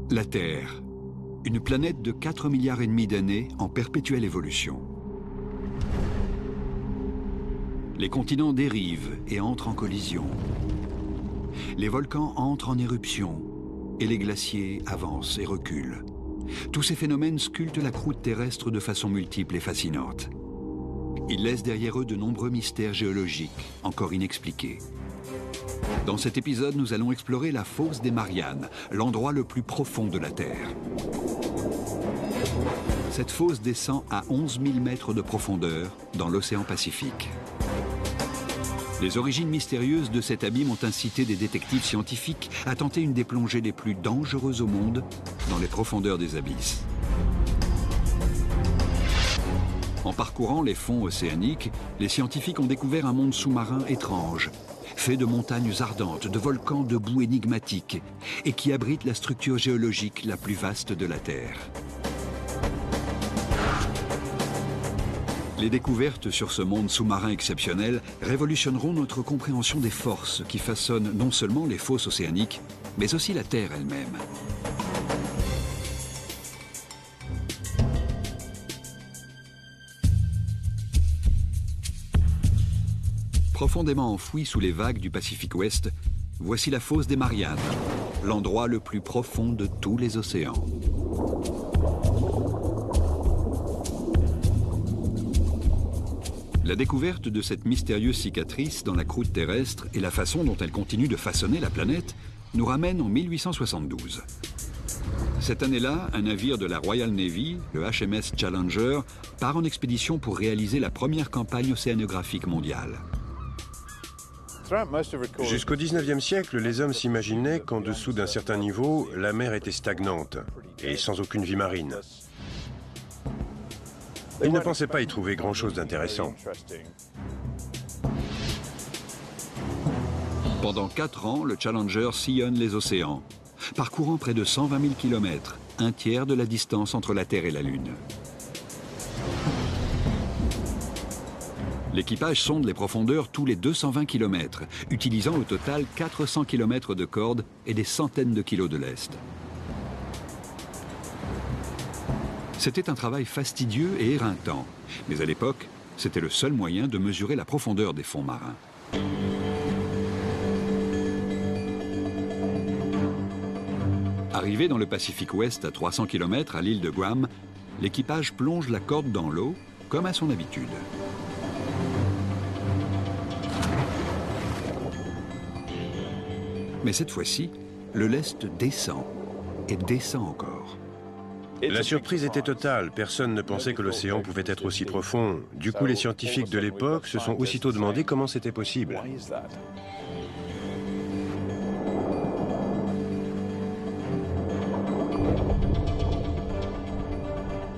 La Terre, une planète de 4,5 milliards d'années en perpétuelle évolution. Les continents dérivent et entrent en collision. Les volcans entrent en éruption et les glaciers avancent et reculent. Tous ces phénomènes sculptent la croûte terrestre de façon multiple et fascinante. Ils laissent derrière eux de nombreux mystères géologiques encore inexpliqués. Dans cet épisode, nous allons explorer la fosse des Mariannes, l'endroit le plus profond de la Terre. Cette fosse descend à 11 000 mètres de profondeur dans l'océan Pacifique. Les origines mystérieuses de cet abîme ont incité des détectives scientifiques à tenter une des plongées les plus dangereuses au monde dans les profondeurs des abysses. En parcourant les fonds océaniques, les scientifiques ont découvert un monde sous-marin étrange, fait de montagnes ardentes, de volcans de boue énigmatiques, et qui abrite la structure géologique la plus vaste de la Terre. Les découvertes sur ce monde sous-marin exceptionnel révolutionneront notre compréhension des forces qui façonnent non seulement les fosses océaniques, mais aussi la Terre elle-même. Profondément enfouie sous les vagues du Pacifique Ouest, voici la fosse des Mariannes, l'endroit le plus profond de tous les océans. La découverte de cette mystérieuse cicatrice dans la croûte terrestre et la façon dont elle continue de façonner la planète nous ramène en 1872. Cette année-là, un navire de la Royal Navy, le HMS Challenger, part en expédition pour réaliser la première campagne océanographique mondiale. Jusqu'au 19e siècle, les hommes s'imaginaient qu'en dessous d'un certain niveau, la mer était stagnante et sans aucune vie marine. Ils ne pensaient pas y trouver grand-chose d'intéressant. Pendant 4 ans, le Challenger sillonne les océans, parcourant près de 120 000 km, un tiers de la distance entre la Terre et la Lune. L'équipage sonde les profondeurs tous les 220 km, utilisant au total 400 km de cordes et des centaines de kilos de lest. C'était un travail fastidieux et éreintant, mais à l'époque, c'était le seul moyen de mesurer la profondeur des fonds marins. Arrivé dans le Pacifique Ouest à 300 km à l'île de Guam, l'équipage plonge la corde dans l'eau, comme à son habitude. Mais cette fois-ci, le lest descend et descend encore. La surprise était totale. Personne ne pensait que l'océan pouvait être aussi profond. Du coup, les scientifiques de l'époque se sont aussitôt demandé comment c'était possible.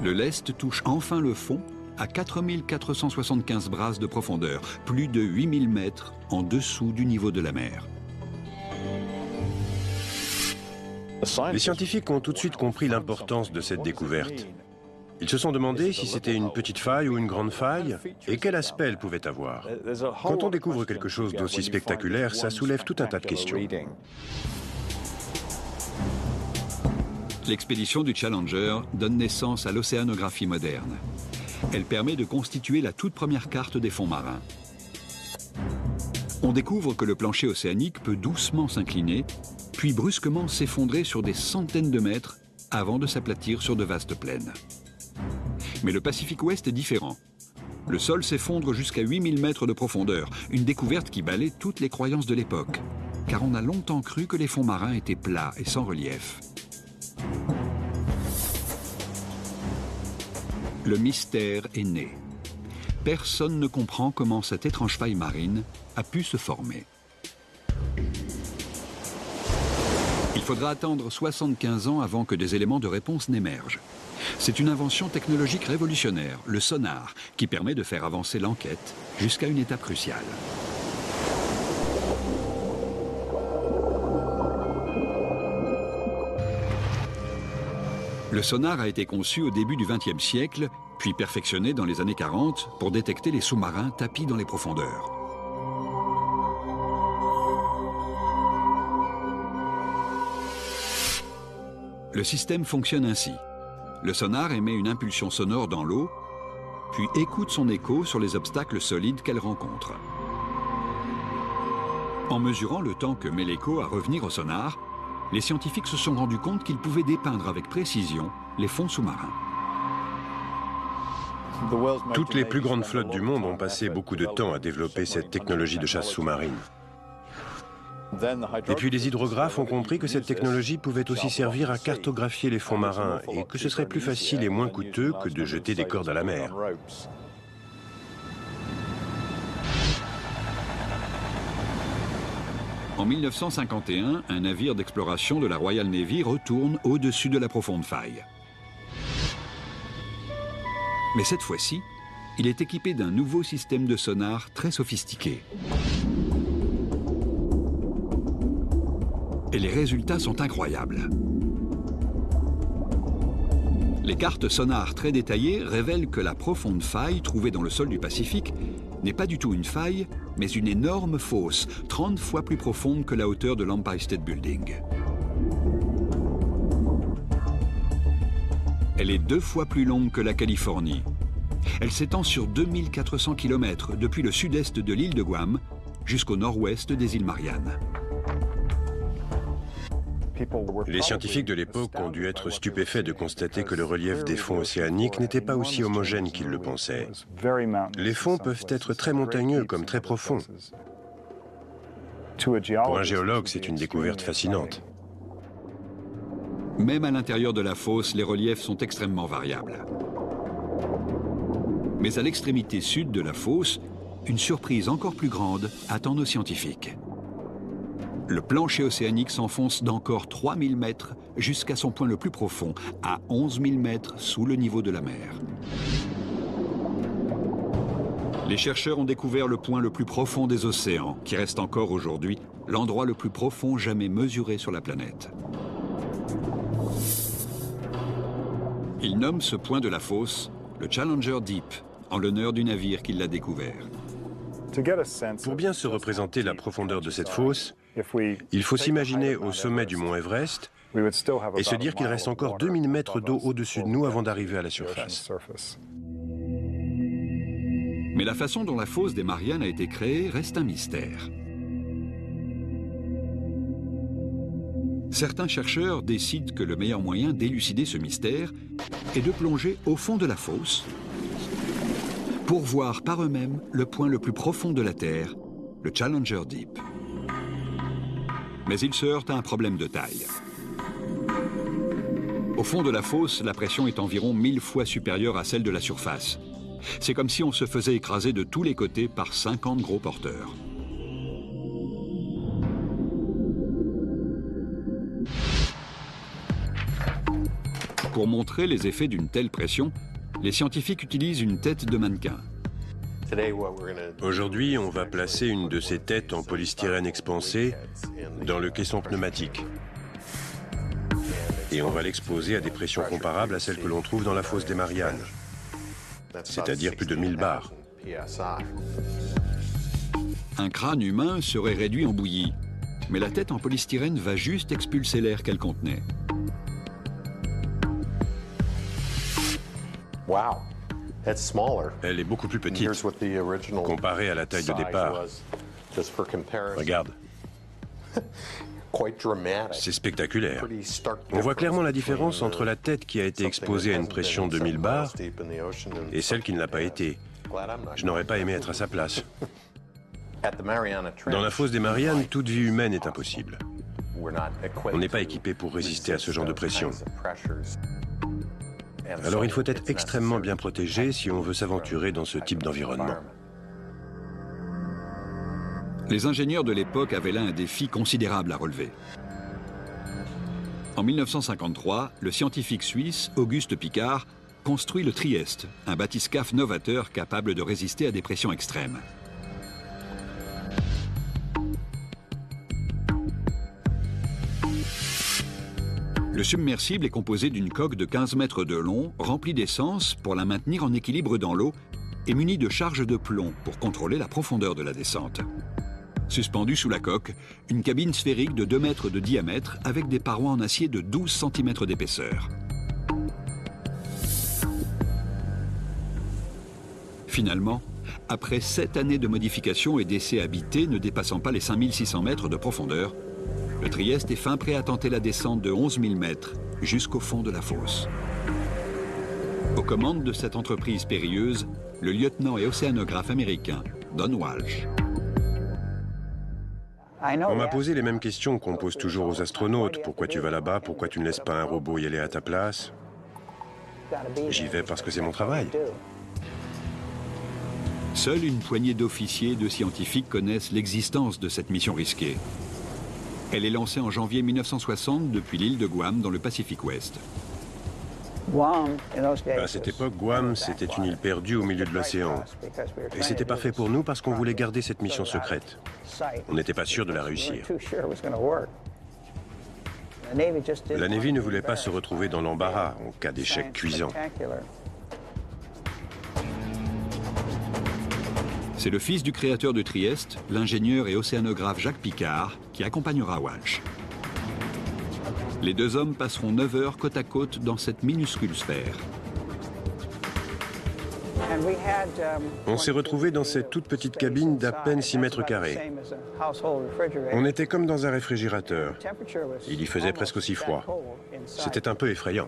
Le lest touche enfin le fond à 4475 brasses de profondeur, plus de 8000 mètres en dessous du niveau de la mer. Les scientifiques ont tout de suite compris l'importance de cette découverte. Ils se sont demandé si c'était une petite faille ou une grande faille et quel aspect elle pouvait avoir. Quand on découvre quelque chose d'aussi spectaculaire, ça soulève tout un tas de questions. L'expédition du Challenger donne naissance à l'océanographie moderne. Elle permet de constituer la toute première carte des fonds marins. On découvre que le plancher océanique peut doucement s'incliner, puis brusquement s'effondrer sur des centaines de mètres avant de s'aplatir sur de vastes plaines. Mais le Pacifique Ouest est différent. Le sol s'effondre jusqu'à 8000 mètres de profondeur, une découverte qui balaie toutes les croyances de l'époque, car on a longtemps cru que les fonds marins étaient plats et sans relief. Le mystère est né. Personne ne comprend comment cette étrange faille marine a pu se former. Il faudra attendre 75 ans avant que des éléments de réponse n'émergent. C'est une invention technologique révolutionnaire, le sonar, qui permet de faire avancer l'enquête jusqu'à une étape cruciale. Le sonar a été conçu au début du XXe siècle, puis perfectionné dans les années 40 pour détecter les sous-marins tapis dans les profondeurs. Le système fonctionne ainsi. Le sonar émet une impulsion sonore dans l'eau, puis écoute son écho sur les obstacles solides qu'elle rencontre. En mesurant le temps que met l'écho à revenir au sonar, les scientifiques se sont rendus compte qu'ils pouvaient dépeindre avec précision les fonds sous-marins. Toutes les plus grandes flottes du monde ont passé beaucoup de temps à développer cette technologie de chasse sous-marine. Et puis les hydrographes ont compris que cette technologie pouvait aussi servir à cartographier les fonds marins et que ce serait plus facile et moins coûteux que de jeter des cordes à la mer. En 1951, un navire d'exploration de la Royal Navy retourne au-dessus de la profonde faille. Mais cette fois-ci, il est équipé d'un nouveau système de sonar très sophistiqué. Et les résultats sont incroyables. Les cartes sonars très détaillées révèlent que la profonde faille trouvée dans le sol du Pacifique n'est pas du tout une faille, mais une énorme fosse, 30 fois plus profonde que la hauteur de l'Empire State Building. Elle est 2 fois plus longue que la Californie. Elle s'étend sur 2400 km depuis le sud-est de l'île de Guam jusqu'au nord-ouest des îles Mariannes. Les scientifiques de l'époque ont dû être stupéfaits de constater que le relief des fonds océaniques n'était pas aussi homogène qu'ils le pensaient. Les fonds peuvent être très montagneux comme très profonds. Pour un géologue, c'est une découverte fascinante. Même à l'intérieur de la fosse, les reliefs sont extrêmement variables. Mais à l'extrémité sud de la fosse, une surprise encore plus grande attend nos scientifiques. Le plancher océanique s'enfonce d'encore 3000 mètres jusqu'à son point le plus profond, à 11 000 mètres sous le niveau de la mer. Les chercheurs ont découvert le point le plus profond des océans, qui reste encore aujourd'hui l'endroit le plus profond jamais mesuré sur la planète. Ils nomment ce point de la fosse le Challenger Deep, en l'honneur du navire qui l'a découvert. Pour bien se représenter la profondeur de cette fosse, il faut s'imaginer au sommet du mont Everest et se dire qu'il reste encore 2000 mètres d'eau au-dessus de nous avant d'arriver à la surface. Mais la façon dont la fosse des Mariannes a été créée reste un mystère. Certains chercheurs décident que le meilleur moyen d'élucider ce mystère est de plonger au fond de la fosse pour voir par eux-mêmes le point le plus profond de la Terre, le Challenger Deep. Mais ils se heurtent à un problème de taille. Au fond de la fosse, la pression est environ 1000 fois supérieure à celle de la surface. C'est comme si on se faisait écraser de tous les côtés par 50 gros porteurs. Pour montrer les effets d'une telle pression, les scientifiques utilisent une tête de mannequin. Aujourd'hui, on va placer une de ces têtes en polystyrène expansé dans le caisson pneumatique. Et on va l'exposer à des pressions comparables à celles que l'on trouve dans la fosse des Mariannes, c'est-à-dire plus de 1000 bars. Un crâne humain serait réduit en bouillie, mais la tête en polystyrène va juste expulser l'air qu'elle contenait. Elle est beaucoup plus petite, comparée à la taille de départ. Regarde. C'est spectaculaire. On voit clairement la différence entre la tête qui a été exposée à une pression de 1000 bars et celle qui ne l'a pas été. Je n'aurais pas aimé être à sa place. Dans la fosse des Mariannes, toute vie humaine est impossible. On n'est pas équipé pour résister à ce genre de pression. Alors il faut être extrêmement bien protégé si on veut s'aventurer dans ce type d'environnement. Les ingénieurs de l'époque avaient là un défi considérable à relever. En 1953, le scientifique suisse Auguste Piccard construit le Trieste, un bathyscaphe novateur capable de résister à des pressions extrêmes. Le submersible est composé d'une coque de 15 mètres de long, remplie d'essence pour la maintenir en équilibre dans l'eau et munie de charges de plomb pour contrôler la profondeur de la descente. Suspendue sous la coque, une cabine sphérique de 2 mètres de diamètre avec des parois en acier de 12 cm d'épaisseur. Finalement, après 7 années de modifications et d'essais habités ne dépassant pas les 5600 mètres de profondeur, le Trieste est fin prêt à tenter la descente de 11 000 mètres jusqu'au fond de la fosse. Aux commandes de cette entreprise périlleuse, le lieutenant et océanographe américain Don Walsh. On m'a posé les mêmes questions qu'on pose toujours aux astronautes. Pourquoi tu vas là-bas? Pourquoi tu ne laisses pas un robot y aller à ta place? J'y vais parce que c'est mon travail. Seule une poignée d'officiers et de scientifiques connaissent l'existence de cette mission risquée. Elle est lancée en janvier 1960 depuis l'île de Guam dans le Pacifique Ouest. À cette époque, Guam, c'était une île perdue au milieu de l'océan. Et c'était parfait pour nous parce qu'on voulait garder cette mission secrète. On n'était pas sûr de la réussir. La Navy ne voulait pas se retrouver dans l'embarras en cas d'échec cuisant. C'est le fils du créateur de Trieste, l'ingénieur et océanographe Jacques Piccard, qui accompagnera Walsh. Les deux hommes passeront 9 heures côte à côte dans cette minuscule sphère. On s'est retrouvés dans cette toute petite cabine d'à peine 6 mètres carrés. On était comme dans un réfrigérateur. Il y faisait presque aussi froid. C'était un peu effrayant.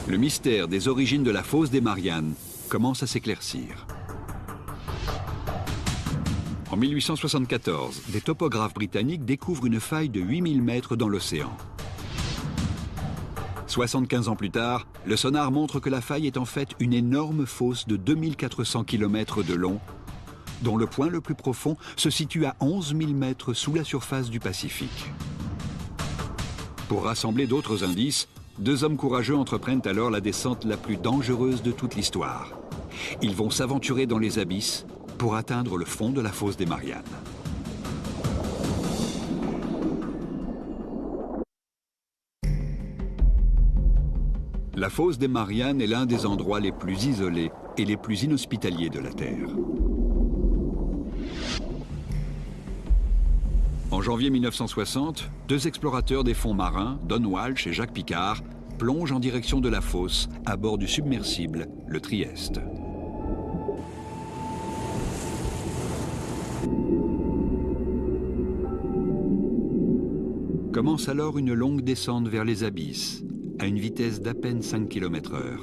Le mystère des origines de la fosse des Mariannes commence à s'éclaircir. En 1874, des topographes britanniques découvrent une faille de 8000 mètres dans l'océan. 75 ans plus tard, le sonar montre que la faille est en fait une énorme fosse de 2400 km de long, dont le point le plus profond se situe à 11 000 mètres sous la surface du Pacifique. Pour rassembler d'autres indices, deux hommes courageux entreprennent alors la descente la plus dangereuse de toute l'histoire. Ils vont s'aventurer dans les abysses pour atteindre le fond de la fosse des Mariannes. La fosse des Mariannes est l'un des endroits les plus isolés et les plus inhospitaliers de la Terre. En janvier 1960, deux explorateurs des fonds marins, Don Walsh et Jacques Piccard, plongent en direction de la fosse à bord du submersible, le Trieste. Commence alors une longue descente vers les abysses, à une vitesse d'à peine 5 km/h.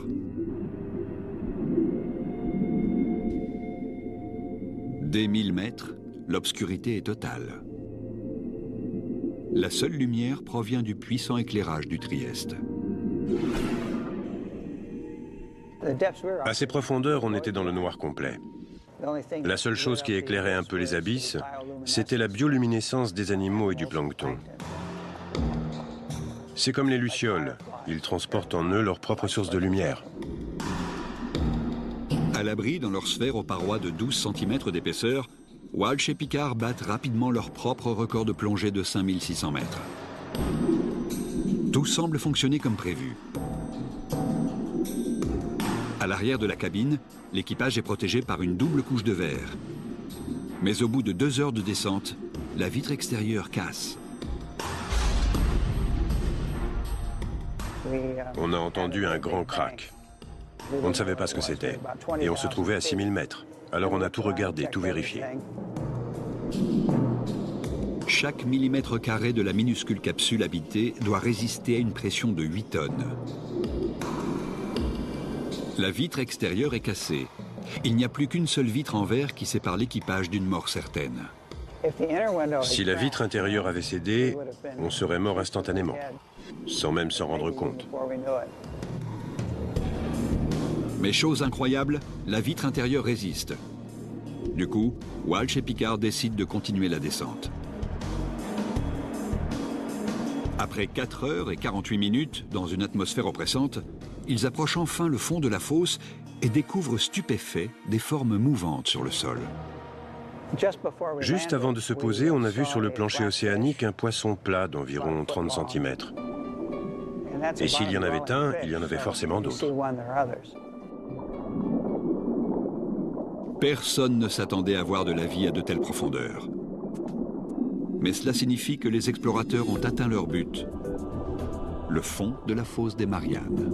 Dès 1000 mètres, l'obscurité est totale. La seule lumière provient du puissant éclairage du Trieste. À ces profondeurs, on était dans le noir complet. La seule chose qui éclairait un peu les abysses, c'était la bioluminescence des animaux et du plancton. C'est comme les lucioles, ils transportent en eux leur propre source de lumière. À l'abri dans leur sphère aux parois de 12 cm d'épaisseur, Walsh et Piccard battent rapidement leur propre record de plongée de 5600 mètres. Tout semble fonctionner comme prévu. À l'arrière de la cabine, l'équipage est protégé par une double couche de verre. Mais au bout de 2 heures de descente, la vitre extérieure casse. On a entendu un grand crack. On ne savait pas ce que c'était. Et on se trouvait à 6000 mètres. Alors on a tout regardé, tout vérifié. Chaque millimètre carré de la minuscule capsule habitée doit résister à une pression de 8 tonnes. La vitre extérieure est cassée. Il n'y a plus qu'une seule vitre en verre qui sépare l'équipage d'une mort certaine. Si la vitre intérieure avait cédé, on serait mort instantanément, sans même s'en rendre compte. Mais chose incroyable, la vitre intérieure résiste. Du coup, Walsh et Piccard décident de continuer la descente. Après 4 heures et 48 minutes, dans une atmosphère oppressante, ils approchent enfin le fond de la fosse et découvrent stupéfaits des formes mouvantes sur le sol. Juste avant de se poser, on a vu sur le plancher océanique un poisson plat d'environ 30 cm. Et s'il y en avait un, il y en avait forcément d'autres. Personne ne s'attendait à voir de la vie à de telles profondeurs. Mais cela signifie que les explorateurs ont atteint leur but, le fond de la fosse des Mariannes.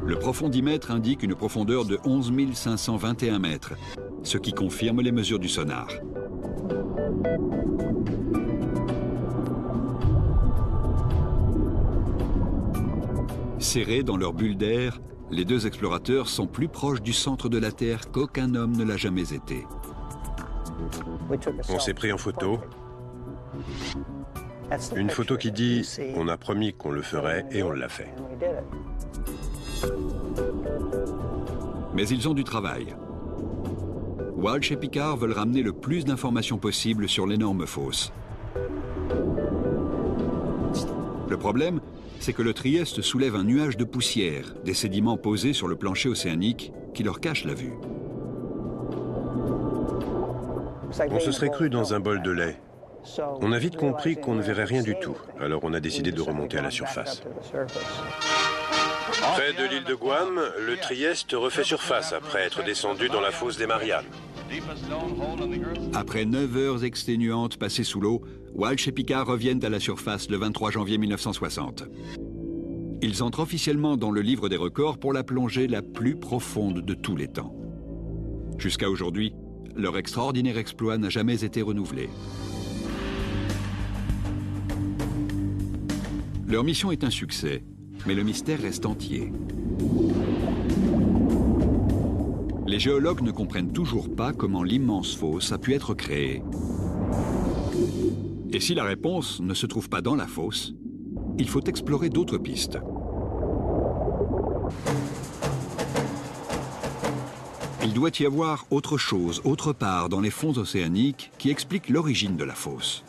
Le profondimètre indique une profondeur de 11 521 mètres, ce qui confirme les mesures du sonar. Serrés dans leur bulle d'air, les deux explorateurs sont plus proches du centre de la Terre qu'aucun homme ne l'a jamais été. On s'est pris en photo. Une photo qui dit « On a promis qu'on le ferait et on l'a fait ». Mais ils ont du travail. Walsh et Picard veulent ramener le plus d'informations possible sur l'énorme fosse. Le problème, c'est que le Trieste soulève un nuage de poussière, des sédiments posés sur le plancher océanique qui leur cachent la vue. On se serait cru dans un bol de lait. On a vite compris qu'on ne verrait rien du tout, alors on a décidé de remonter à la surface. Près de l'île de Guam, le Trieste refait surface après être descendu dans la fosse des Mariannes. Après 9 heures exténuantes passées sous l'eau, Walsh et Picard reviennent à la surface le 23 janvier 1960. Ils entrent officiellement dans le livre des records pour la plongée la plus profonde de tous les temps. Jusqu'à aujourd'hui, leur extraordinaire exploit n'a jamais été renouvelé. Leur mission est un succès, mais le mystère reste entier. Les géologues ne comprennent toujours pas comment l'immense fosse a pu être créée. Et si la réponse ne se trouve pas dans la fosse, il faut explorer d'autres pistes. Il doit y avoir autre chose, autre part dans les fonds océaniques qui explique l'origine de la fosse.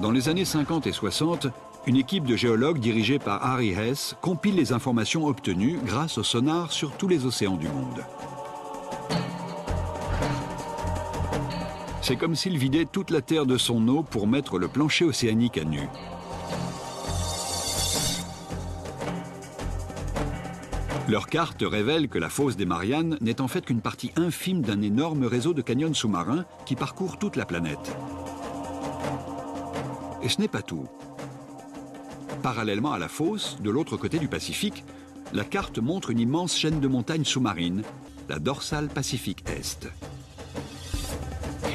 Dans les années 50 et 60, une équipe de géologues dirigée par Harry Hess compile les informations obtenues grâce au sonar sur tous les océans du monde. C'est comme s'ils vidaient toute la Terre de son eau pour mettre le plancher océanique à nu. Leur carte révèle que la fosse des Mariannes n'est en fait qu'une partie infime d'un énorme réseau de canyons sous-marins qui parcourt toute la planète. Et ce n'est pas tout. Parallèlement à la fosse, de l'autre côté du Pacifique, la carte montre une immense chaîne de montagnes sous-marines, la dorsale Pacifique Est.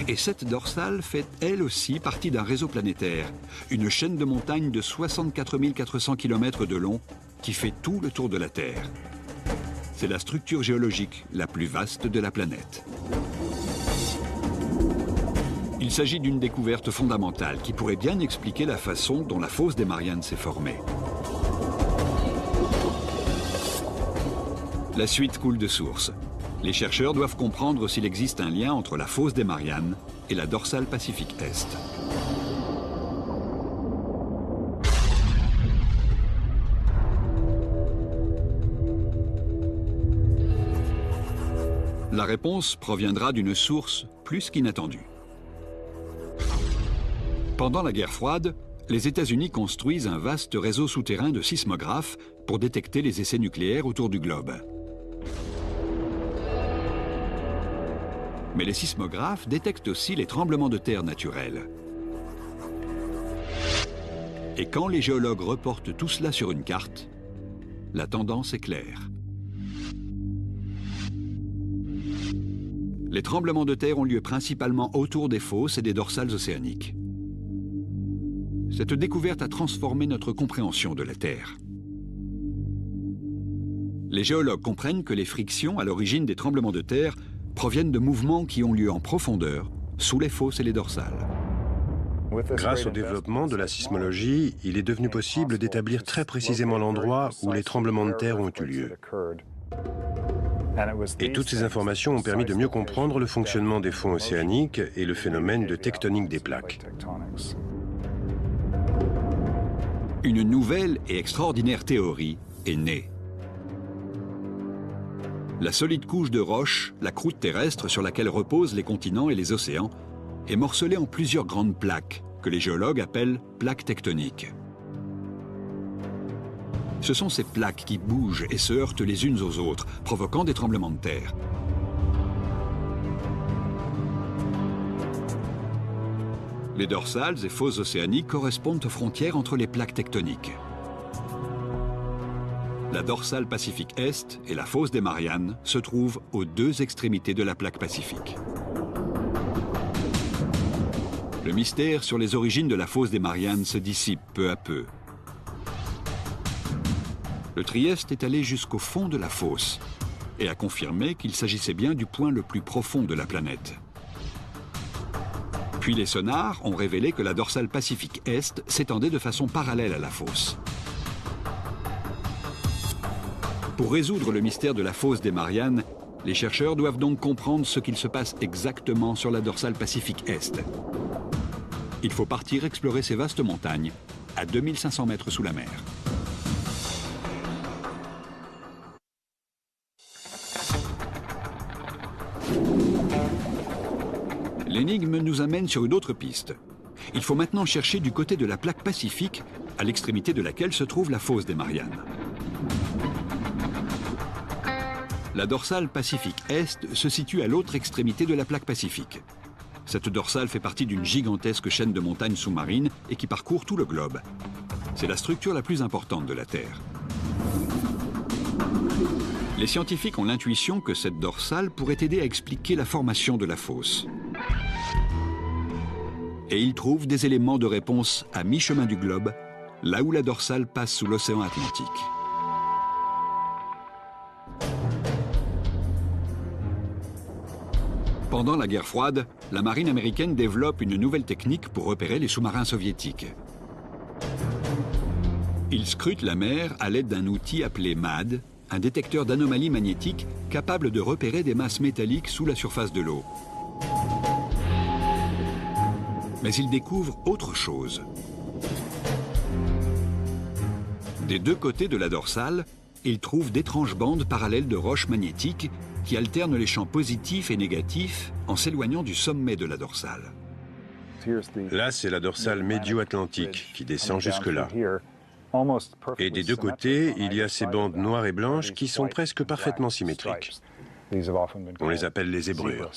Et cette dorsale fait elle aussi partie d'un réseau planétaire, une chaîne de montagnes de 64 400 km de long qui fait tout le tour de la Terre. C'est la structure géologique la plus vaste de la planète. Il s'agit d'une découverte fondamentale qui pourrait bien expliquer la façon dont la fosse des Mariannes s'est formée. La suite coule de source. Les chercheurs doivent comprendre s'il existe un lien entre la fosse des Mariannes et la dorsale Pacifique Est. La réponse proviendra d'une source plus qu'inattendue. Pendant la guerre froide, les États-Unis construisent un vaste réseau souterrain de sismographes pour détecter les essais nucléaires autour du globe. Mais les sismographes détectent aussi les tremblements de terre naturels. Et quand les géologues reportent tout cela sur une carte, la tendance est claire. Les tremblements de terre ont lieu principalement autour des fosses et des dorsales océaniques. Cette découverte a transformé notre compréhension de la Terre. Les géologues comprennent que les frictions à l'origine des tremblements de terre proviennent de mouvements qui ont lieu en profondeur, sous les fosses et les dorsales. Grâce au développement de la sismologie, il est devenu possible d'établir très précisément l'endroit où les tremblements de terre ont eu lieu. Et toutes ces informations ont permis de mieux comprendre le fonctionnement des fonds océaniques et le phénomène de tectonique des plaques. Une nouvelle et extraordinaire théorie est née. La solide couche de roches, la croûte terrestre sur laquelle reposent les continents et les océans, est morcelée en plusieurs grandes plaques, que les géologues appellent plaques tectoniques. Ce sont ces plaques qui bougent et se heurtent les unes aux autres, provoquant des tremblements de terre. Les dorsales et fosses océaniques correspondent aux frontières entre les plaques tectoniques. La dorsale Pacifique Est et la fosse des Mariannes se trouvent aux deux extrémités de la plaque Pacifique. Le mystère sur les origines de la fosse des Mariannes se dissipe peu à peu. Le Trieste est allé jusqu'au fond de la fosse et a confirmé qu'il s'agissait bien du point le plus profond de la planète. Puis les sonars ont révélé que la dorsale Pacifique Est s'étendait de façon parallèle à la fosse. Pour résoudre le mystère de la fosse des Mariannes, les chercheurs doivent donc comprendre ce qu'il se passe exactement sur la dorsale Pacifique Est. Il faut partir explorer ces vastes montagnes, à 2500 mètres sous la mer. L'énigme nous amène sur une autre piste. Il faut maintenant chercher du côté de la plaque Pacifique, à l'extrémité de laquelle se trouve la fosse des Mariannes. La dorsale Pacifique Est se situe à l'autre extrémité de la plaque Pacifique. Cette dorsale fait partie d'une gigantesque chaîne de montagnes sous-marines et qui parcourt tout le globe. C'est la structure la plus importante de la Terre. Les scientifiques ont l'intuition que cette dorsale pourrait aider à expliquer la formation de la fosse. Et ils trouvent des éléments de réponse à mi-chemin du globe, là où la dorsale passe sous l'océan Atlantique. Pendant la guerre froide, la marine américaine développe une nouvelle technique pour repérer les sous-marins soviétiques. Ils scrutent la mer à l'aide d'un outil appelé MAD, un détecteur d'anomalies magnétiques capable de repérer des masses métalliques sous la surface de l'eau. Mais ils découvrent autre chose. Des deux côtés de la dorsale, ils trouvent d'étranges bandes parallèles de roches magnétiques qui alternent les champs positifs et négatifs en s'éloignant du sommet de la dorsale. Là, c'est la dorsale médio-atlantique qui descend jusque-là. Et des deux côtés, il y a ces bandes noires et blanches qui sont presque parfaitement symétriques. On les appelle les zébrures.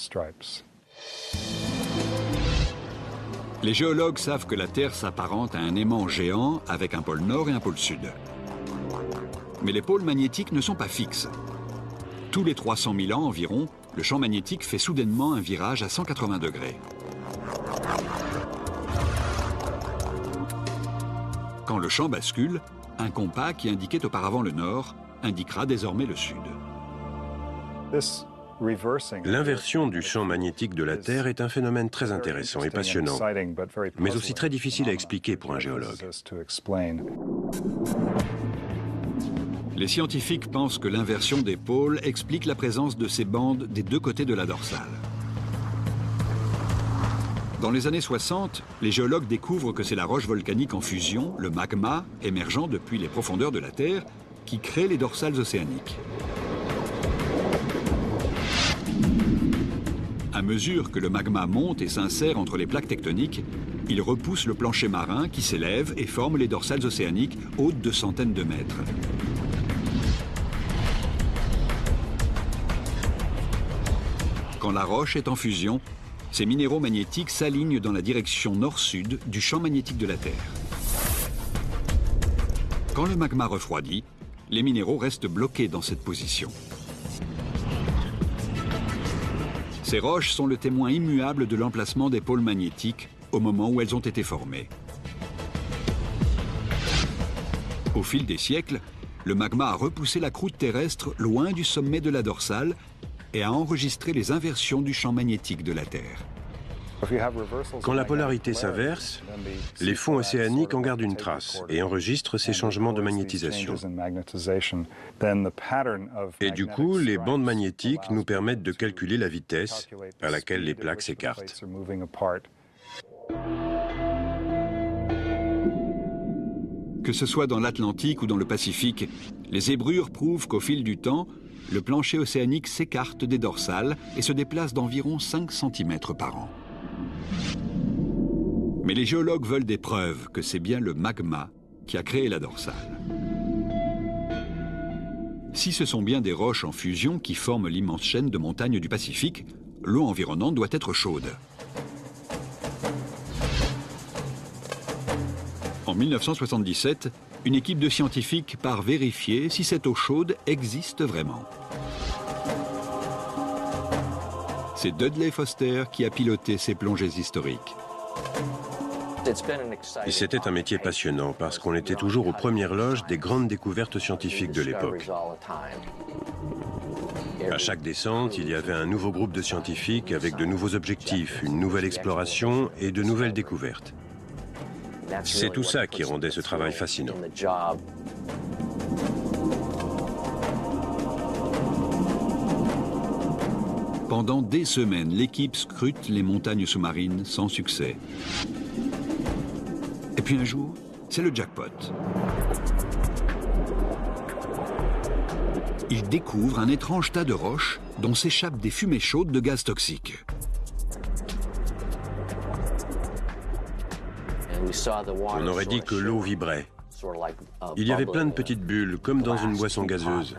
Les géologues savent que la Terre s'apparente à un aimant géant avec un pôle nord et un pôle sud. Mais les pôles magnétiques ne sont pas fixes. Tous les 300 000 ans environ, le champ magnétique fait soudainement un virage à 180 degrés. Quand le champ bascule, un compas qui indiquait auparavant le nord indiquera désormais le sud. L'inversion du champ magnétique de la Terre est un phénomène très intéressant et passionnant, mais aussi très difficile à expliquer pour un géologue. Les scientifiques pensent que l'inversion des pôles explique la présence de ces bandes des deux côtés de la dorsale. Dans les années 60, les géologues découvrent que c'est la roche volcanique en fusion, le magma, émergeant depuis les profondeurs de la Terre, qui crée les dorsales océaniques. À mesure que le magma monte et s'insère entre les plaques tectoniques, il repousse le plancher marin qui s'élève et forme les dorsales océaniques hautes de centaines de mètres. Quand la roche est en fusion, ces minéraux magnétiques s'alignent dans la direction nord-sud du champ magnétique de la Terre. Quand le magma refroidit, les minéraux restent bloqués dans cette position. Ces roches sont le témoin immuable de l'emplacement des pôles magnétiques au moment où elles ont été formées. Au fil des siècles, le magma a repoussé la croûte terrestre loin du sommet de la dorsale et a enregistré les inversions du champ magnétique de la Terre. Quand la polarité s'inverse, les fonds océaniques en gardent une trace et enregistrent ces changements de magnétisation. Et du coup, les bandes magnétiques nous permettent de calculer la vitesse à laquelle les plaques s'écartent. Que ce soit dans l'Atlantique ou dans le Pacifique, les zébrures prouvent qu'au fil du temps, le plancher océanique s'écarte des dorsales et se déplace d'environ 5 cm par an. Mais les géologues veulent des preuves que c'est bien le magma qui a créé la dorsale. Si ce sont bien des roches en fusion qui forment l'immense chaîne de montagnes du Pacifique, l'eau environnante doit être chaude. En 1977, une équipe de scientifiques part vérifier si cette eau chaude existe vraiment. C'est Dudley Foster qui a piloté ces plongées historiques. Et c'était un métier passionnant parce qu'on était toujours aux premières loges des grandes découvertes scientifiques de l'époque. À chaque descente, il y avait un nouveau groupe de scientifiques avec de nouveaux objectifs, une nouvelle exploration et de nouvelles découvertes. C'est tout ça qui rendait ce travail fascinant. Pendant des semaines, l'équipe scrute les montagnes sous-marines sans succès. Et puis un jour, c'est le jackpot. Ils découvrent un étrange tas de roches dont s'échappent des fumées chaudes de gaz toxiques. On aurait dit que l'eau vibrait. Il y avait plein de petites bulles, comme dans une boisson gazeuse.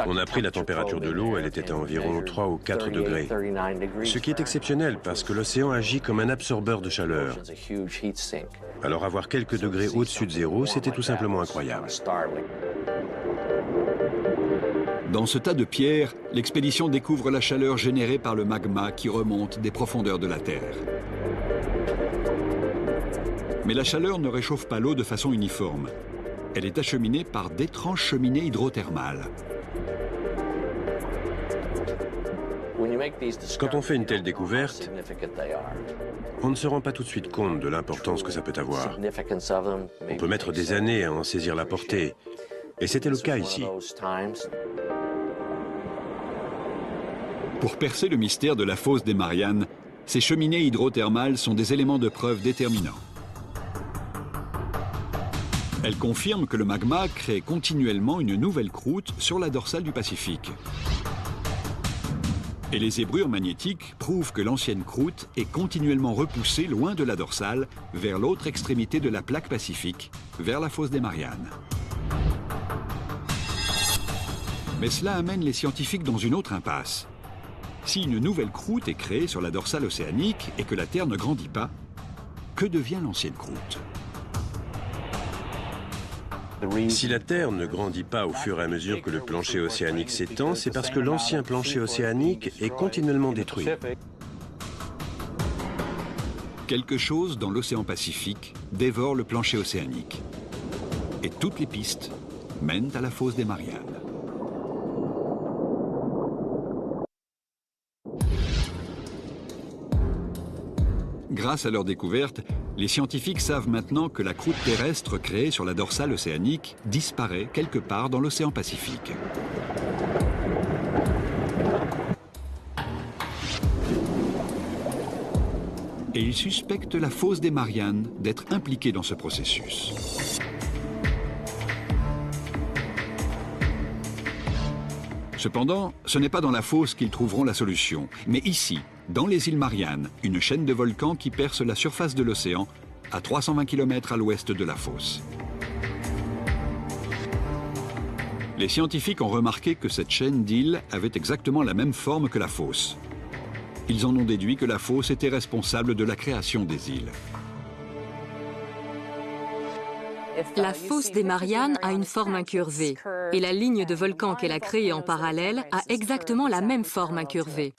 On a pris la température de l'eau, elle était à environ 3 ou 4 degrés. Ce qui est exceptionnel parce que l'océan agit comme un absorbeur de chaleur. Alors avoir quelques degrés au-dessus de zéro, c'était tout simplement incroyable. Dans ce tas de pierres, l'expédition découvre la chaleur générée par le magma qui remonte des profondeurs de la Terre. Mais la chaleur ne réchauffe pas l'eau de façon uniforme. Elle est acheminée par d'étranges cheminées hydrothermales. Quand on fait une telle découverte, on ne se rend pas tout de suite compte de l'importance que ça peut avoir. On peut mettre des années à en saisir la portée, et c'était le cas ici. Pour percer le mystère de la fosse des Mariannes, ces cheminées hydrothermales sont des éléments de preuve déterminants. Elles confirment que le magma crée continuellement une nouvelle croûte sur la dorsale du Pacifique. Et les zébrures magnétiques prouvent que l'ancienne croûte est continuellement repoussée loin de la dorsale, vers l'autre extrémité de la plaque pacifique, vers la fosse des Mariannes. Mais cela amène les scientifiques dans une autre impasse. Si une nouvelle croûte est créée sur la dorsale océanique et que la Terre ne grandit pas, que devient l'ancienne croûte ? Si la Terre ne grandit pas au fur et à mesure que le plancher océanique s'étend, c'est parce que l'ancien plancher océanique est continuellement détruit. Quelque chose dans l'océan Pacifique dévore le plancher océanique. Et toutes les pistes mènent à la fosse des Mariannes. Grâce à leur découverte, les scientifiques savent maintenant que la croûte terrestre créée sur la dorsale océanique disparaît quelque part dans l'océan Pacifique. Et ils suspectent la fosse des Mariannes d'être impliquée dans ce processus. Cependant, ce n'est pas dans la fosse qu'ils trouveront la solution, mais ici, dans les îles Mariannes, une chaîne de volcans qui perce la surface de l'océan à 320 km à l'ouest de la fosse. Les scientifiques ont remarqué que cette chaîne d'îles avait exactement la même forme que la fosse. Ils en ont déduit que la fosse était responsable de la création des îles. La fosse des Mariannes a une forme incurvée et la ligne de volcan qu'elle a créée en parallèle a exactement la même forme incurvée.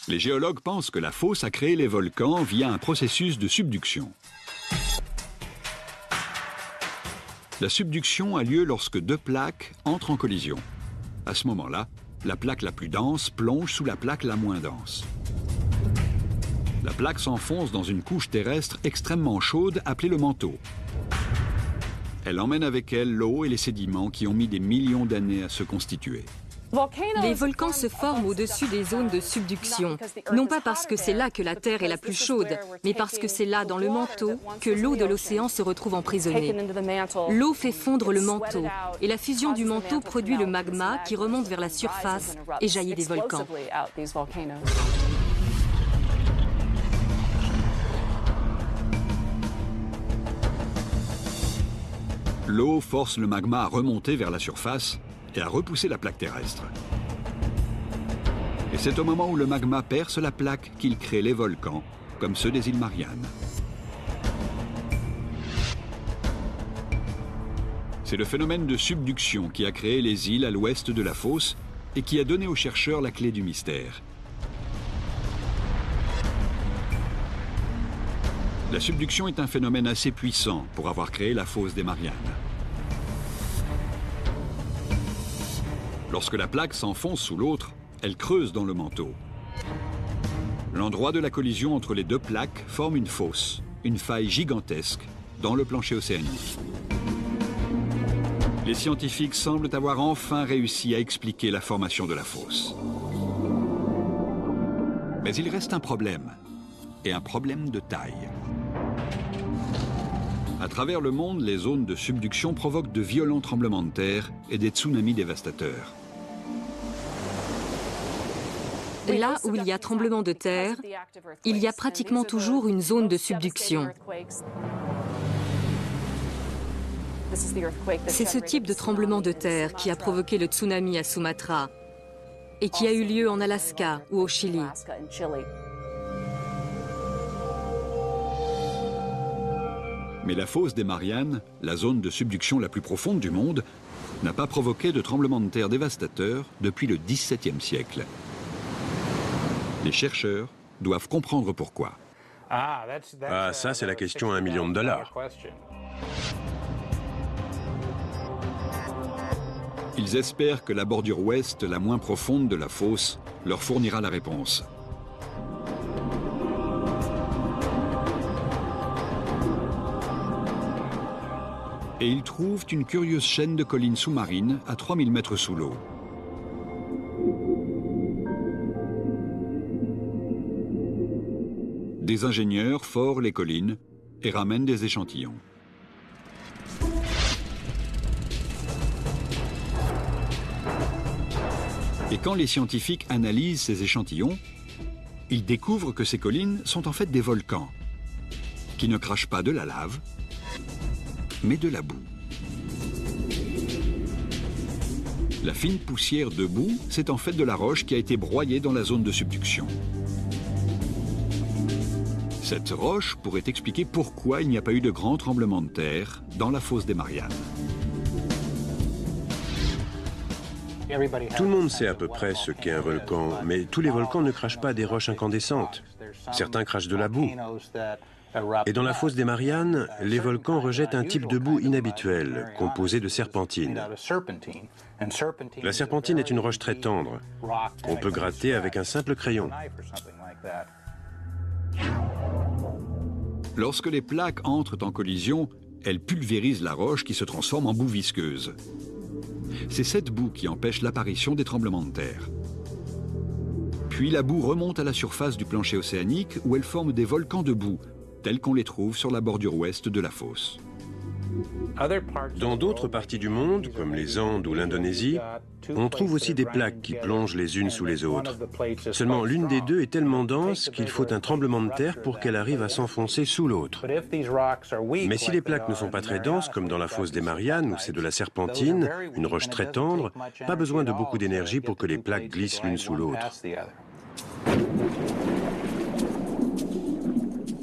Les géologues pensent que la fosse a créé les volcans via un processus de subduction. La subduction a lieu lorsque deux plaques entrent en collision. À ce moment-là, la plaque la plus dense plonge sous la plaque la moins dense. La plaque s'enfonce dans une couche terrestre extrêmement chaude appelée le manteau. Elle emmène avec elle l'eau et les sédiments qui ont mis des millions d'années à se constituer. Les volcans se forment au-dessus des zones de subduction, non pas parce que c'est là que la Terre est la plus chaude, mais parce que c'est là, dans le manteau, que l'eau de l'océan se retrouve emprisonnée. L'eau fait fondre le manteau, et la fusion du manteau produit le magma qui remonte vers la surface et jaillit des volcans. L'eau force le magma à remonter vers la surface et à repousser la plaque terrestre. Et c'est au moment où le magma perce la plaque qu'il crée les volcans, comme ceux des îles Mariannes. C'est le phénomène de subduction qui a créé les îles à l'ouest de la fosse et qui a donné aux chercheurs la clé du mystère. La subduction est un phénomène assez puissant pour avoir créé la fosse des Mariannes. Lorsque la plaque s'enfonce sous l'autre, elle creuse dans le manteau. L'endroit de la collision entre les deux plaques forme une fosse, une faille gigantesque dans le plancher océanique. Les scientifiques semblent avoir enfin réussi à expliquer la formation de la fosse. Mais il reste un problème, et un problème de taille. À travers le monde, les zones de subduction provoquent de violents tremblements de terre et des tsunamis dévastateurs. Là où il y a tremblement de terre, il y a pratiquement toujours une zone de subduction. C'est ce type de tremblement de terre qui a provoqué le tsunami à Sumatra et qui a eu lieu en Alaska ou au Chili. Mais la fosse des Mariannes, la zone de subduction la plus profonde du monde, n'a pas provoqué de tremblement de terre dévastateur depuis le XVIIe siècle. Les chercheurs doivent comprendre pourquoi. Ah, ça, c'est la question à $1 million. Ils espèrent que la bordure ouest, la moins profonde de la fosse, leur fournira la réponse. Et ils trouvent une curieuse chaîne de collines sous-marines à 3000 mètres sous l'eau. Des ingénieurs forent les collines et ramènent des échantillons. Et quand les scientifiques analysent ces échantillons, ils découvrent que ces collines sont en fait des volcans, qui ne crachent pas de la lave, mais de la boue. La fine poussière de boue, c'est en fait de la roche qui a été broyée dans la zone de subduction. Cette roche pourrait expliquer pourquoi il n'y a pas eu de grand tremblement de terre dans la fosse des Mariannes. Tout le monde sait à peu près ce qu'est un volcan, mais tous les volcans ne crachent pas des roches incandescentes. Certains crachent de la boue. Et dans la fosse des Mariannes, les volcans rejettent un type de boue inhabituel, composé de serpentine. La serpentine est une roche très tendre. On peut gratter avec un simple crayon. Lorsque les plaques entrent en collision, elles pulvérisent la roche qui se transforme en boue visqueuse. C'est cette boue qui empêche l'apparition des tremblements de terre. Puis la boue remonte à la surface du plancher océanique où elle forme des volcans de boue, tels qu'on les trouve sur la bordure ouest de la fosse. Dans d'autres parties du monde, comme les Andes ou l'Indonésie, on trouve aussi des plaques qui plongent les unes sous les autres. Seulement l'une des deux est tellement dense qu'il faut un tremblement de terre pour qu'elle arrive à s'enfoncer sous l'autre. Mais si les plaques ne sont pas très denses, comme dans la fosse des Mariannes où c'est de la serpentine, une roche très tendre, pas besoin de beaucoup d'énergie pour que les plaques glissent l'une sous l'autre.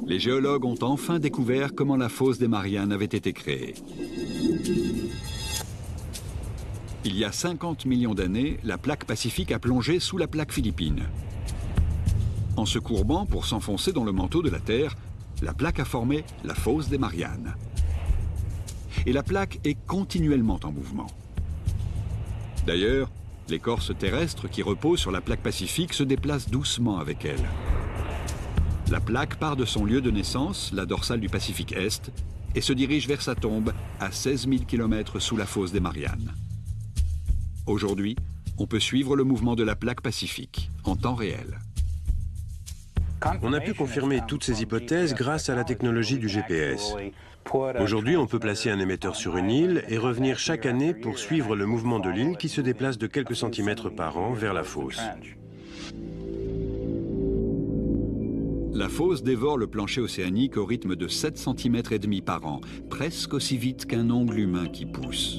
Les géologues ont enfin découvert comment la fosse des Mariannes avait été créée. Il y a 50 millions d'années, la plaque pacifique a plongé sous la plaque philippine. En se courbant pour s'enfoncer dans le manteau de la Terre, la plaque a formé la fosse des Mariannes. Et la plaque est continuellement en mouvement. D'ailleurs, l'écorce terrestre qui repose sur la plaque pacifique se déplace doucement avec elle. La plaque part de son lieu de naissance, la dorsale du Pacifique Est, et se dirige vers sa tombe à 16 000 km sous la fosse des Mariannes. Aujourd'hui, on peut suivre le mouvement de la plaque pacifique en temps réel. On a pu confirmer toutes ces hypothèses grâce à la technologie du GPS. Aujourd'hui, on peut placer un émetteur sur une île et revenir chaque année pour suivre le mouvement de l'île qui se déplace de quelques centimètres par an vers la fosse. La fosse dévore le plancher océanique au rythme de 7,5 cm par an, presque aussi vite qu'un ongle humain qui pousse.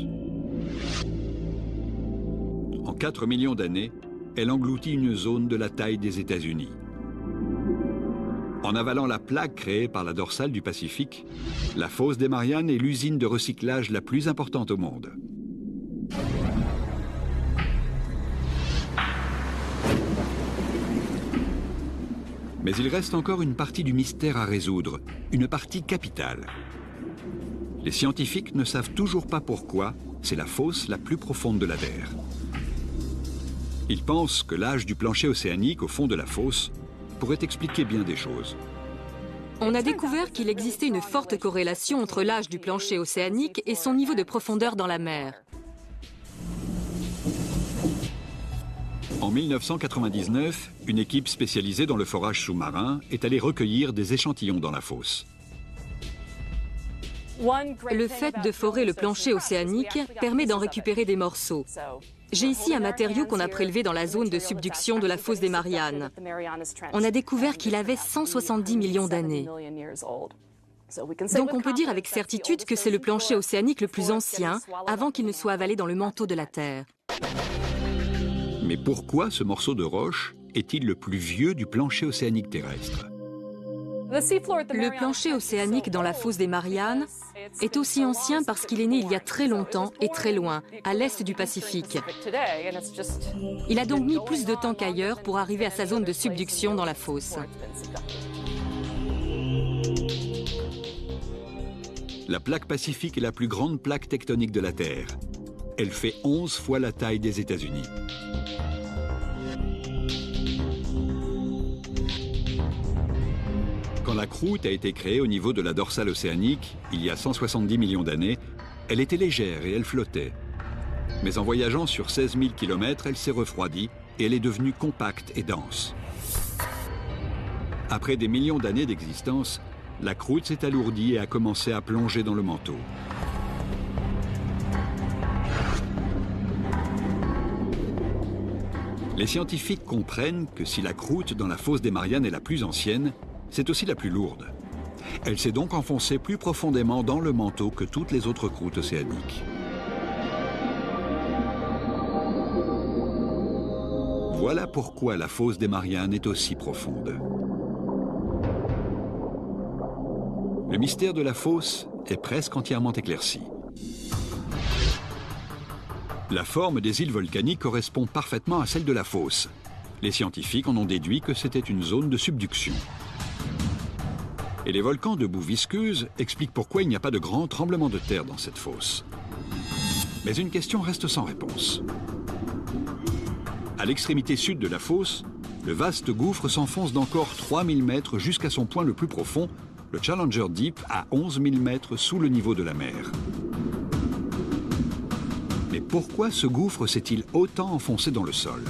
En 4 millions d'années, elle engloutit une zone de la taille des États-Unis. En avalant la plaque créée par la dorsale du Pacifique, la fosse des Mariannes est l'usine de recyclage la plus importante au monde. Mais il reste encore une partie du mystère à résoudre, une partie capitale. Les scientifiques ne savent toujours pas pourquoi c'est la fosse la plus profonde de la Terre. Ils pensent que l'âge du plancher océanique au fond de la fosse pourrait expliquer bien des choses. On a découvert qu'il existait une forte corrélation entre l'âge du plancher océanique et son niveau de profondeur dans la mer. En 1999, une équipe spécialisée dans le forage sous-marin est allée recueillir des échantillons dans la fosse. Le fait de forer le plancher océanique permet d'en récupérer des morceaux. J'ai ici un matériau qu'on a prélevé dans la zone de subduction de la fosse des Mariannes. On a découvert qu'il avait 170 millions d'années. Donc on peut dire avec certitude que c'est le plancher océanique le plus ancien, avant qu'il ne soit avalé dans le manteau de la Terre. Mais pourquoi ce morceau de roche est-il le plus vieux du plancher océanique terrestre? Le plancher océanique dans la fosse des Mariannes est aussi ancien parce qu'il est né il y a très longtemps et très loin, à l'est du Pacifique. Il a donc mis plus de temps qu'ailleurs pour arriver à sa zone de subduction dans la fosse. La plaque Pacifique est la plus grande plaque tectonique de la Terre. Elle fait 11 fois la taille des États-Unis. Quand la croûte a été créée au niveau de la dorsale océanique, il y a 170 millions d'années, elle était légère et elle flottait. Mais en voyageant sur 16 000 km, elle s'est refroidie et elle est devenue compacte et dense. Après des millions d'années d'existence, la croûte s'est alourdie et a commencé à plonger dans le manteau. Les scientifiques comprennent que si la croûte dans la fosse des Mariannes est la plus ancienne, c'est aussi la plus lourde. Elle s'est donc enfoncée plus profondément dans le manteau que toutes les autres croûtes océaniques. Voilà pourquoi la fosse des Mariannes est aussi profonde. Le mystère de la fosse est presque entièrement éclairci. La forme des îles volcaniques correspond parfaitement à celle de la fosse. Les scientifiques en ont déduit que c'était une zone de subduction. Et les volcans de boue visqueuse expliquent pourquoi il n'y a pas de grand tremblement de terre dans cette fosse. Mais une question reste sans réponse. À l'extrémité sud de la fosse, le vaste gouffre s'enfonce d'encore 3000 mètres jusqu'à son point le plus profond, le Challenger Deep, à 11 000 mètres sous le niveau de la mer. Mais pourquoi ce gouffre s'est-il autant enfoncé dans le sol ?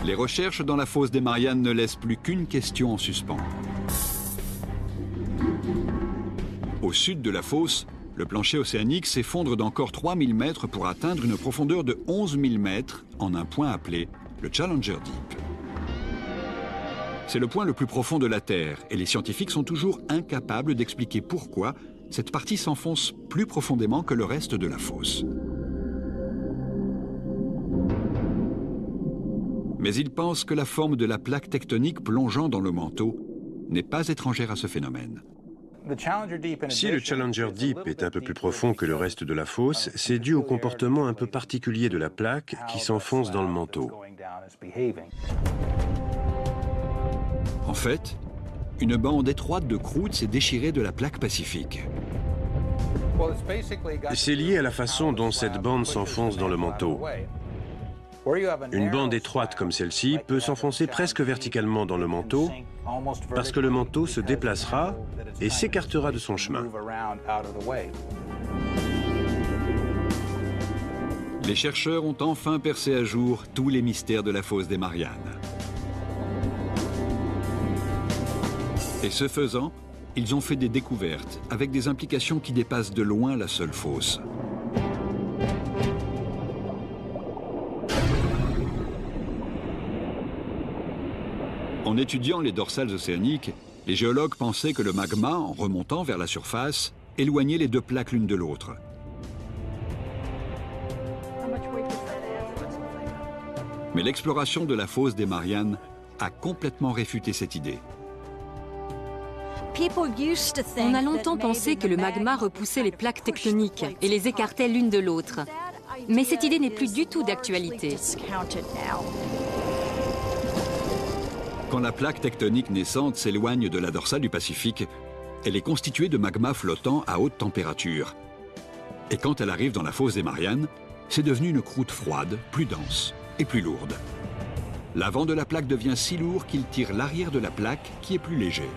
Les recherches dans la fosse des Mariannes ne laissent plus qu'une question en suspens. Au sud de la fosse, le plancher océanique s'effondre d'encore 3000 mètres pour atteindre une profondeur de 11 000 mètres en un point appelé le Challenger Deep. C'est le point le plus profond de la Terre et les scientifiques sont toujours incapables d'expliquer pourquoi cette partie s'enfonce plus profondément que le reste de la fosse. Mais ils pensent que la forme de la plaque tectonique plongeant dans le manteau n'est pas étrangère à ce phénomène. Si le Challenger Deep est un peu plus profond que le reste de la fosse, c'est dû au comportement un peu particulier de la plaque qui s'enfonce dans le manteau. En fait, une bande étroite de croûte s'est déchirée de la plaque Pacifique. C'est lié à la façon dont cette bande s'enfonce dans le manteau. Une bande étroite comme celle-ci peut s'enfoncer presque verticalement dans le manteau parce que le manteau se déplacera et s'écartera de son chemin. Les chercheurs ont enfin percé à jour tous les mystères de la fosse des Mariannes. Et ce faisant, ils ont fait des découvertes avec des implications qui dépassent de loin la seule fosse. En étudiant les dorsales océaniques, les géologues pensaient que le magma, en remontant vers la surface, éloignait les deux plaques l'une de l'autre. Mais l'exploration de la fosse des Mariannes a complètement réfuté cette idée. On a longtemps pensé que le magma repoussait les plaques tectoniques et les écartait l'une de l'autre. Mais cette idée n'est plus du tout d'actualité. Quand la plaque tectonique naissante s'éloigne de la dorsale du Pacifique, elle est constituée de magma flottant à haute température. Et quand elle arrive dans la fosse des Mariannes, c'est devenu une croûte froide, plus dense et plus lourde. L'avant de la plaque devient si lourd qu'il tire l'arrière de la plaque qui est plus léger.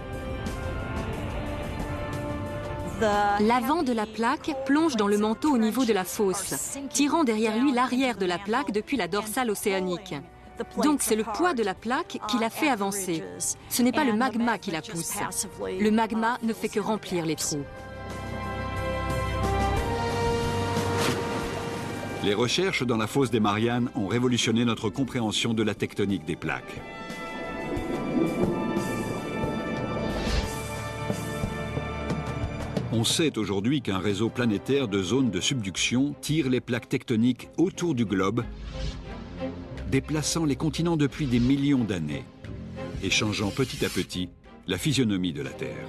L'avant de la plaque plonge dans le manteau au niveau de la fosse, tirant derrière lui l'arrière de la plaque depuis la dorsale océanique. Donc c'est le poids de la plaque qui la fait avancer. Ce n'est pas le magma qui la pousse. Le magma ne fait que remplir les trous. Les recherches dans la fosse des Mariannes ont révolutionné notre compréhension de la tectonique des plaques. On sait aujourd'hui qu'un réseau planétaire de zones de subduction tire les plaques tectoniques autour du globe, déplaçant les continents depuis des millions d'années et changeant petit à petit la physionomie de la Terre.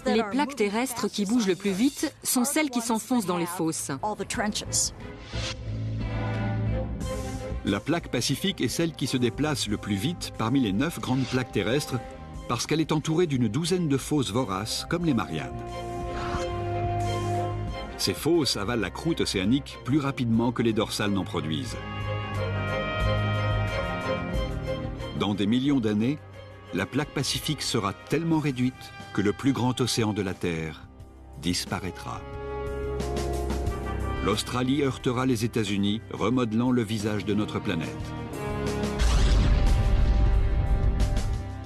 Les plaques terrestres qui bougent le plus vite sont celles qui s'enfoncent dans les fosses. La plaque pacifique est celle qui se déplace le plus vite parmi les 9 grandes plaques terrestres parce qu'elle est entourée d'une douzaine de fosses voraces comme les Mariannes. Ces fosses avalent la croûte océanique plus rapidement que les dorsales n'en produisent. Dans des millions d'années, la plaque pacifique sera tellement réduite que le plus grand océan de la Terre disparaîtra. L'Australie heurtera les États-Unis, remodelant le visage de notre planète.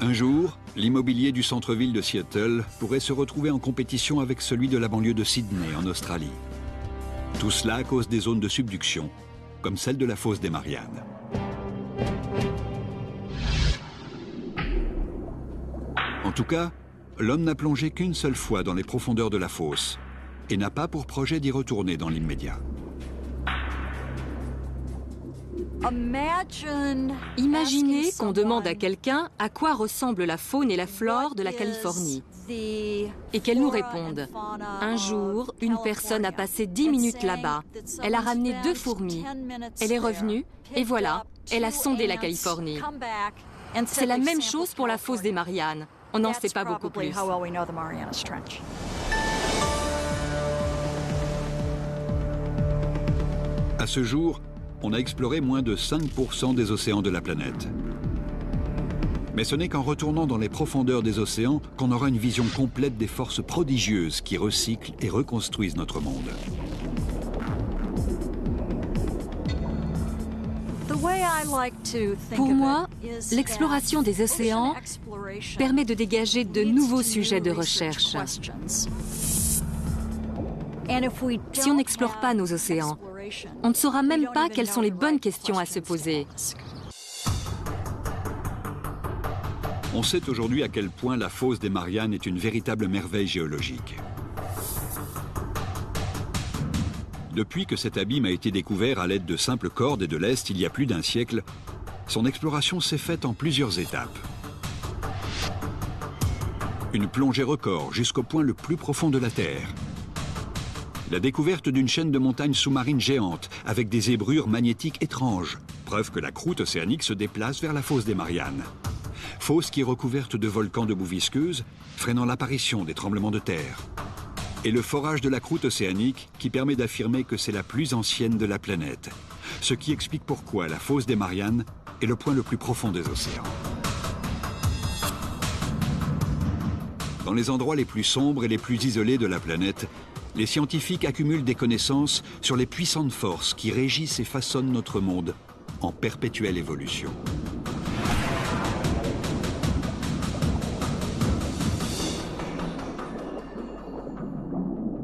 Un jour, l'immobilier du centre-ville de Seattle pourrait se retrouver en compétition avec celui de la banlieue de Sydney, en Australie. Tout cela à cause des zones de subduction, comme celle de la fosse des Mariannes. En tout cas, l'homme n'a plongé qu'une seule fois dans les profondeurs de la fosse et n'a pas pour projet d'y retourner dans l'immédiat. Imaginez qu'on demande à quelqu'un à quoi ressemble la faune et la flore de la Californie et qu'elle nous réponde. Un jour, une personne a passé 10 minutes là-bas. Elle a ramené 2 fourmis. Elle est revenue et voilà, elle a sondé la Californie. C'est la même chose pour la fosse des Mariannes. On n'en sait pas beaucoup plus. À ce jour, on a exploré moins de 5% des océans de la planète. Mais ce n'est qu'en retournant dans les profondeurs des océans qu'on aura une vision complète des forces prodigieuses qui recyclent et reconstruisent notre monde. Pour moi, l'exploration des océans permet de dégager de nouveaux sujets de recherche. Si on n'explore pas nos océans, on ne saura même pas quelles sont les bonnes questions à se poser. On sait aujourd'hui à quel point la fosse des Mariannes est une véritable merveille géologique. Depuis que cet abîme a été découvert à l'aide de simples cordes et de lest il y a plus d'un siècle, son exploration s'est faite en plusieurs étapes. Une plongée record jusqu'au point le plus profond de la Terre. La découverte d'une chaîne de montagnes sous-marines géantes avec des zébrures magnétiques étranges, preuve que la croûte océanique se déplace vers la fosse des Mariannes. Fosse qui est recouverte de volcans de boue visqueuse, freinant l'apparition des tremblements de terre. Et le forage de la croûte océanique qui permet d'affirmer que c'est la plus ancienne de la planète, ce qui explique pourquoi la fosse des Mariannes est le point le plus profond des océans. Dans les endroits les plus sombres et les plus isolés de la planète, les scientifiques accumulent des connaissances sur les puissantes forces qui régissent et façonnent notre monde en perpétuelle évolution.